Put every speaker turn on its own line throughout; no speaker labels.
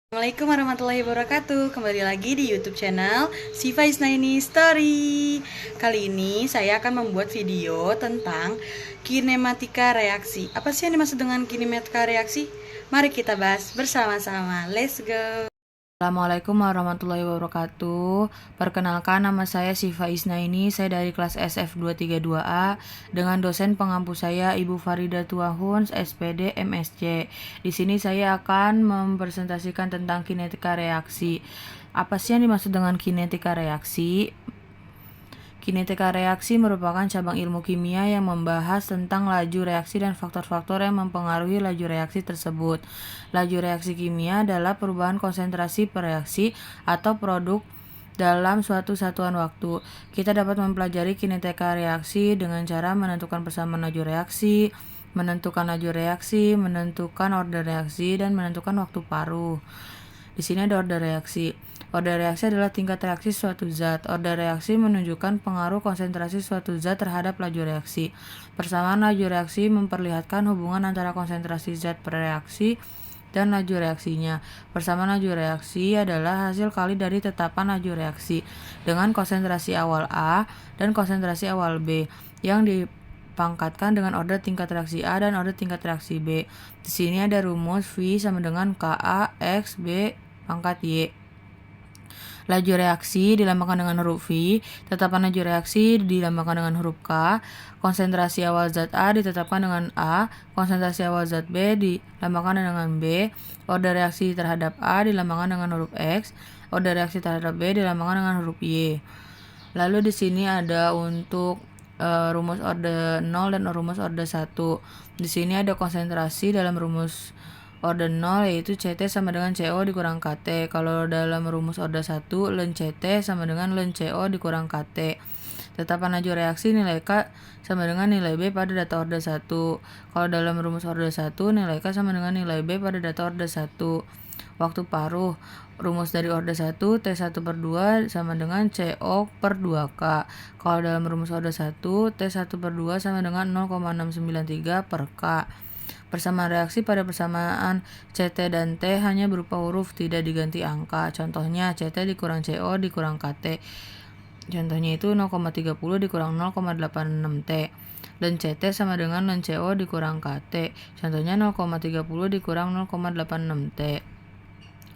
Assalamualaikum warahmatullahi wabarakatuh. Kembali lagi di YouTube channel Siva Isnaini Story. Kali ini saya akan membuat video tentang kinematika reaksi. Apa sih yang dimaksud dengan kinematika reaksi? Mari kita bahas bersama-sama. Let's go.
Assalamualaikum warahmatullahi wabarakatuh. Perkenalkan, nama saya Siva Isnaini. Saya dari kelas SF232A dengan dosen pengampu saya Ibu Farida Tuahuns, SPD MSc. Di sini saya akan mempresentasikan tentang kinetika reaksi. Apa sih yang dimaksud dengan kinetika reaksi? Kinetika reaksi merupakan cabang ilmu kimia yang membahas tentang laju reaksi dan faktor-faktor yang mempengaruhi laju reaksi tersebut. Laju reaksi kimia adalah perubahan konsentrasi per reaksi atau produk dalam suatu satuan waktu. Kita dapat mempelajari kinetika reaksi dengan cara menentukan persamaan laju reaksi, menentukan laju reaksi, menentukan order reaksi, dan menentukan waktu paruh. Di sini ada order reaksi. Order reaksi adalah tingkat reaksi suatu zat. Order reaksi menunjukkan pengaruh konsentrasi suatu zat terhadap laju reaksi. Persamaan laju reaksi memperlihatkan hubungan antara konsentrasi zat per reaksi dan laju reaksinya. Persamaan laju reaksi adalah hasil kali dari tetapan laju reaksi dengan konsentrasi awal A dan konsentrasi awal B yang dipangkatkan dengan order tingkat reaksi A dan order tingkat reaksi B. Di sini ada rumus V sama dengan KA X B pangkat Y. Laju reaksi dilambangkan dengan huruf V, tetapan laju reaksi dilambangkan dengan huruf K, konsentrasi awal zat A ditetapkan dengan A, konsentrasi awal zat B dilambangkan dengan B, order reaksi terhadap A dilambangkan dengan huruf X, order reaksi terhadap B dilambangkan dengan huruf Y. Lalu di sini ada untuk rumus order 0 dan rumus order 1. Di sini ada konsentrasi dalam rumus order 0 yaitu CT sama dengan CO dikurang KT. Kalau dalam rumus order 1, ln CT sama dengan ln CO dikurang KT. Tetapan laju reaksi nilai K sama dengan nilai B pada data order 1. Kalau dalam rumus order 1, nilai K sama dengan nilai B pada data order 1. Waktu paruh, rumus dari order 1, T1 per 2 sama dengan CO per 2K. Kalau dalam rumus order 1, T1 per 2 sama dengan 0,693 per K. Persamaan reaksi pada persamaan CT dan T hanya berupa huruf, tidak diganti angka. Contohnya CT dikurang CO dikurang KT. Contohnya itu 0,30 dikurang 0,86 T. Dan CT sama dengan ln CO dikurang KT. Contohnya 0,30 dikurang 0,86 T.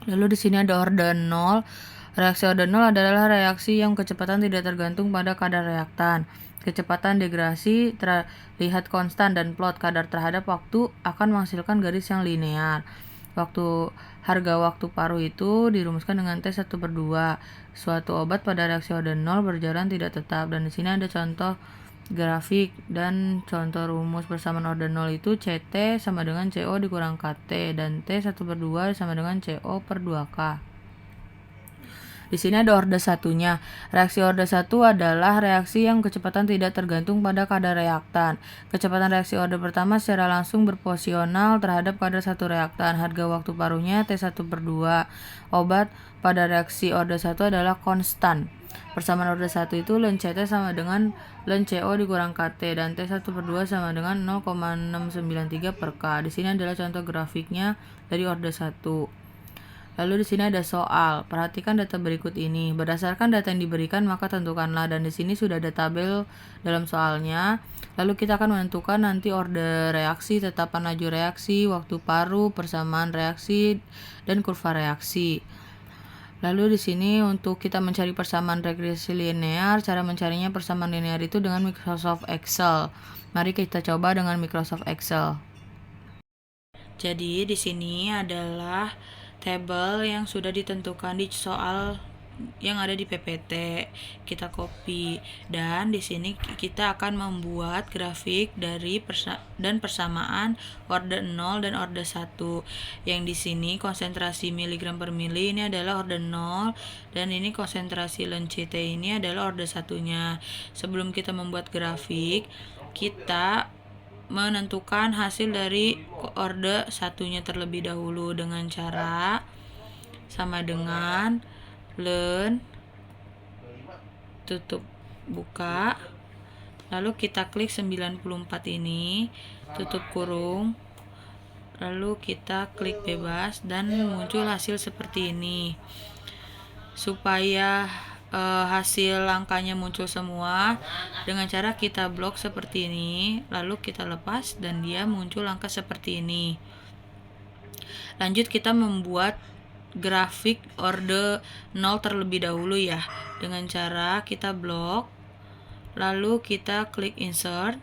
Lalu di sini ada order 0. Reaksi order 0 adalah reaksi yang kecepatan tidak tergantung pada kadar reaktan. Kecepatan degradasi terlihat konstan dan plot kadar terhadap waktu akan menghasilkan garis yang linear. Harga waktu paruh itu dirumuskan dengan T1 per 2. Suatu obat pada reaksi order 0 berjalan tidak tetap. Dan di sini ada contoh grafik dan contoh rumus persamaan order 0 itu CT sama dengan CO dikurang KT dan T1 per 2 sama dengan CO per 2K. Di sini ada order satunya. Reaksi order 1 adalah reaksi yang kecepatan tidak tergantung pada kadar reaktan. Kecepatan reaksi order pertama secara langsung berproporsional terhadap kadar satu reaktan. Harga waktu paruhnya T1 per 2. Obat pada reaksi order 1 adalah konstan. Persamaan order 1 itu ln CT sama dengan ln CO dikurang KT dan T1 per 2 sama dengan 0,693 per K. Di sini adalah contoh grafiknya dari order 1. Lalu di sini ada soal. Perhatikan data berikut ini. Berdasarkan data yang diberikan, maka tentukanlah. Dan di sini sudah ada tabel dalam soalnya. Lalu kita akan menentukan nanti order reaksi, tetapan laju reaksi, waktu paruh, persamaan reaksi, dan kurva reaksi. Lalu di sini untuk kita mencari persamaan regresi linear, cara mencarinya persamaan linear itu dengan Microsoft Excel. Mari kita coba dengan Microsoft Excel.
Jadi di sini adalah tabel yang sudah ditentukan di soal yang ada di PPT. Kita copy dan di sini kita akan membuat grafik dari persamaan order 0 dan order 1. Yang di sini konsentrasi miligram per mili ini adalah order 0 dan ini konsentrasi ln CT ini adalah order satunya. Sebelum kita membuat grafik, kita menentukan hasil dari order satunya terlebih dahulu dengan cara sama dengan ln tutup buka, lalu kita klik 94 ini, tutup kurung, lalu kita klik bebas dan muncul hasil seperti ini. Supaya hasil angkanya muncul semua, dengan cara kita blok seperti ini, lalu kita lepas dan dia muncul angka seperti ini. Lanjut kita membuat grafik orde 0 terlebih dahulu ya, dengan cara kita blok, lalu kita klik insert,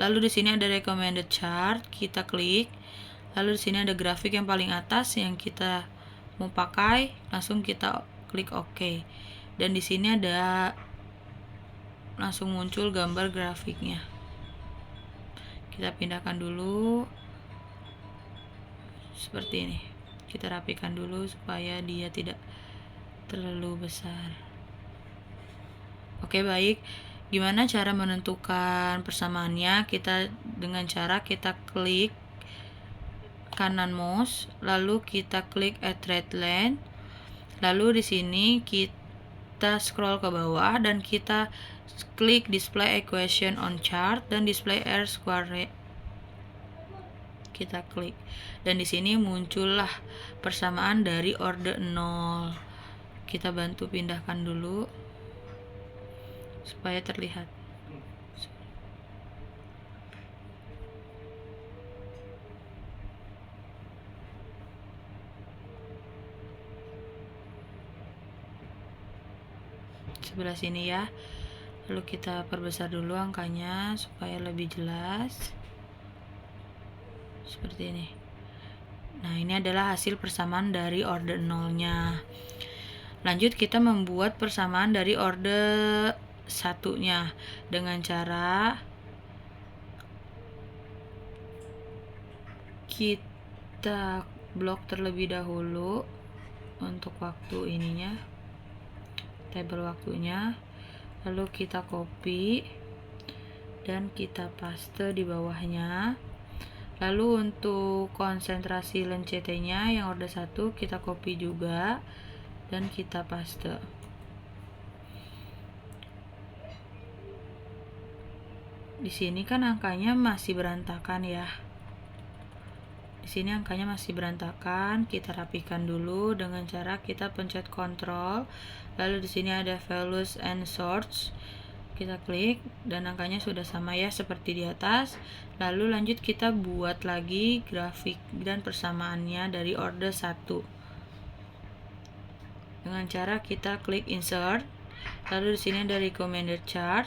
lalu di sini ada recommended chart, kita klik, lalu di sini ada grafik yang paling atas yang kita mau pakai, langsung kita klik OK. Dan di sini ada langsung muncul gambar grafiknya. Kita pindahkan dulu seperti ini. Kita rapikan dulu supaya dia tidak terlalu besar. Oke, baik. Gimana cara menentukan persamaannya? Kita dengan cara kita klik kanan mouse, lalu kita klik add red line. Lalu di sini kita scroll ke bawah dan kita klik display equation on chart dan display R square. Kita klik dan di sini muncullah persamaan dari orde 0. Kita bantu pindahkan dulu supaya terlihat. Sebelah sini ya. Lalu kita perbesar dulu angkanya supaya lebih jelas. Seperti ini. Nah, ini adalah hasil persamaan dari orde 0-nya. Lanjut kita membuat persamaan dari orde 1-nya dengan cara kita blok terlebih dahulu untuk waktu ininya, tabel waktunya, lalu kita copy dan kita paste di bawahnya. Lalu untuk konsentrasi len CT-nya yang orde 1 kita copy juga dan kita paste. Di sini kan angkanya masih berantakan ya. Di sini angkanya masih berantakan, kita rapikan dulu dengan cara kita pencet Ctrl, lalu di sini ada values and sorts, kita klik dan angkanya sudah sama ya seperti di atas. Lalu lanjut kita buat lagi grafik dan persamaannya dari orde 1 dengan cara kita klik insert, lalu di sini ada recommended chart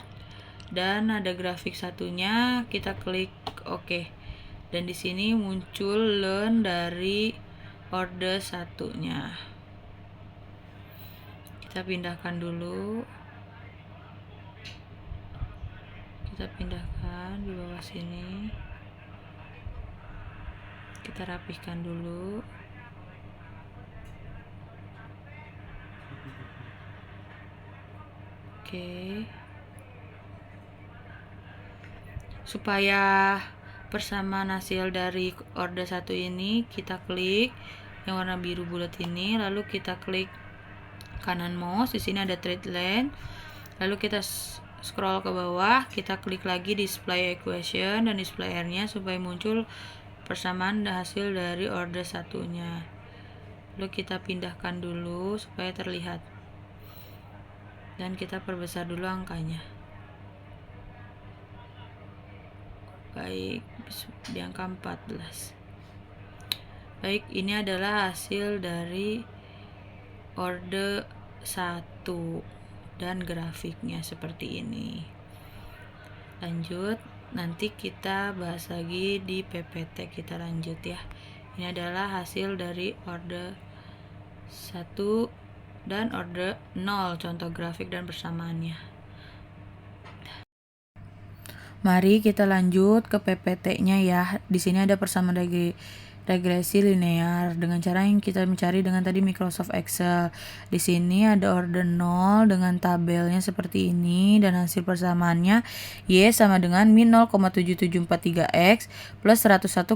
dan ada grafik satunya, kita klik OK. Dan di sini muncul len dari orde 1-nya. Kita pindahkan dulu. Kita pindahkan di bawah sini. Kita rapihkan dulu. Oke. Supaya persamaan hasil dari orde 1 ini, kita klik yang warna biru bulat ini, lalu kita klik kanan mouse, di sini ada trade line, lalu kita scroll ke bawah, kita klik lagi display equation dan display R-nya supaya muncul persamaan hasil dari orde 1-nya. Lalu kita pindahkan dulu supaya terlihat dan kita perbesar dulu angkanya. Baik, di angka 14. Baik, ini adalah hasil dari orde 1 dan grafiknya seperti ini. Lanjut, nanti kita bahas lagi di PPT, kita lanjut ya. Ini adalah hasil dari orde 1 dan orde 0, contoh grafik dan persamaannya. Mari kita lanjut ke PPT-nya ya. Di sini ada persamaan regresi linear dengan cara yang kita mencari dengan tadi Microsoft Excel. Di sini ada orde 0 dengan tabelnya seperti ini dan hasil persamaannya Y sama dengan min 0,7743X plus 101,7.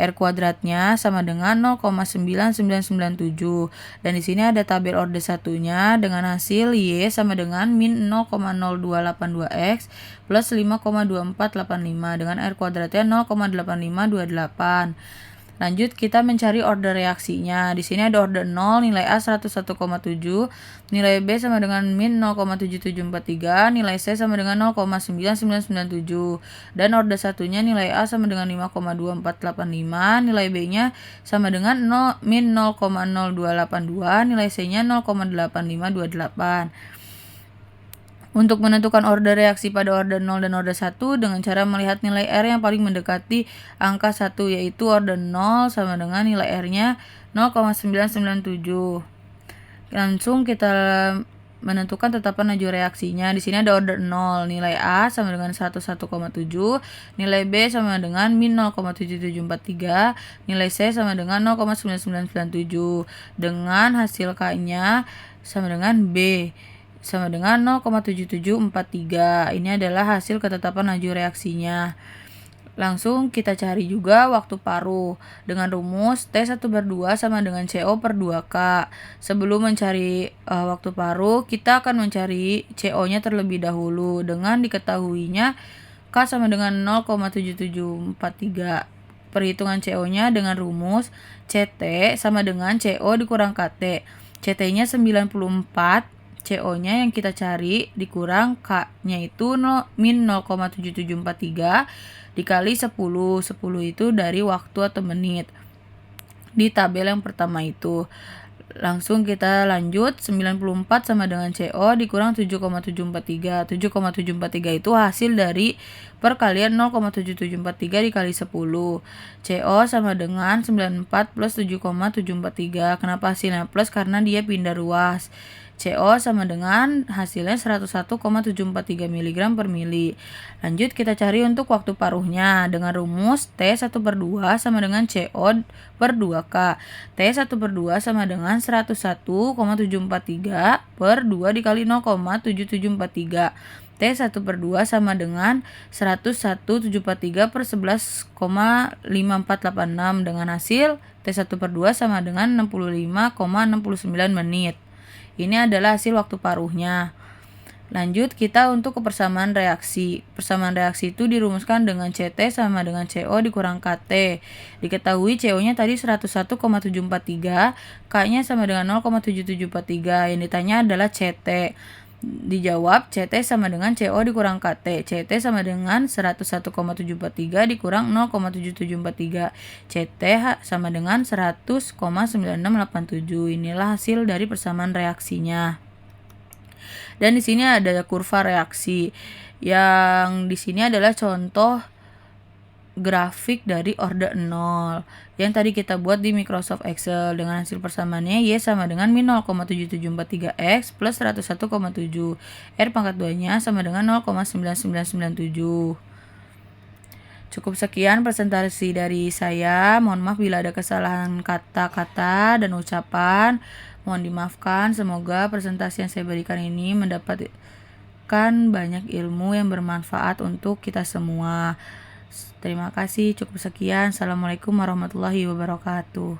R kuadratnya sama dengan 0,9997. Dan di sini ada tabel orde 1-nya dengan hasil Y sama dengan min 0,0282X plus 5,2485 dengan R kuadratnya 0,8528.
Lanjut kita mencari order reaksinya. Di sini ada order 0, nilai A 101,7, nilai B sama dengan min 0,7743, nilai C sama dengan 0,9997, dan order satunya nilai A sama dengan 5,2485, nilai B-nya sama dengan min 0,0282, nilai C-nya 0,8528. Untuk menentukan order reaksi pada order 0 dan order 1 dengan cara melihat nilai R yang paling mendekati angka 1, yaitu order 0 sama dengan nilai R-nya 0,997. Langsung kita menentukan tetapan laju reaksinya. Di sini ada order 0, nilai A sama dengan 101,7, nilai B sama dengan min 0,7743, nilai C sama dengan 0,9997, dengan hasil K-nya sama dengan B sama dengan 0,7743. Ini adalah hasil ketetapan laju reaksinya. Langsung kita cari juga waktu paruh dengan rumus T1/2 sama dengan CO per 2K. Sebelum mencari waktu paruh, kita akan mencari CO-nya terlebih dahulu dengan diketahuinya K sama dengan 0,7743. Perhitungan CO-nya dengan rumus CT sama dengan CO dikurang KT. CT-nya 94, CO-nya yang kita cari dikurang K-nya itu min 0,7743 dikali 10. 10 itu dari waktu atau menit di tabel yang pertama itu. Langsung kita lanjut, 94 sama dengan CO dikurang 7,743. 7,743 itu hasil dari perkalian 0,7743 dikali 10. CO sama dengan 94 plus 7,743. Kenapa hasilnya plus? Karena dia pindah ruas. CO sama dengan hasilnya 101,743 mg per mili. Lanjut kita cari untuk waktu paruhnya dengan rumus T1/2 sama dengan CO per 2K. T1/2 sama dengan 101,743 per 2 dikali 0,7743. T1/2 sama dengan 101,743 per 11,5486 dengan hasil T1/2 sama dengan 65,69 menit. Ini adalah hasil waktu paruhnya. Lanjut kita untuk kepersamaan reaksi. Persamaan reaksi itu dirumuskan dengan CT sama dengan CO dikurang KT. Diketahui CO-nya tadi 101,743, K-nya sama dengan 0,7743. Yang ditanya adalah CT. Dijawab CT sama dengan CO dikurang KT. CT sama dengan 101,743 dikurang 0,7743. CT sama dengan 100,9687. Inilah hasil dari persamaan reaksinya. Dan di sini ada kurva reaksi. Yang di sini adalah contoh grafik dari order 0 yang tadi kita buat di Microsoft Excel dengan hasil persamaannya Y sama dengan min 0,7743X plus 101,7. R pangkat 2-nya sama dengan 0,9997. Cukup sekian presentasi dari saya. Mohon maaf bila ada kesalahan kata-kata dan ucapan. Mohon dimaafkan. Semoga presentasi yang saya berikan ini mendapatkan banyak ilmu yang bermanfaat untuk kita semua. Terima kasih, cukup sekian. Assalamualaikum warahmatullahi wabarakatuh.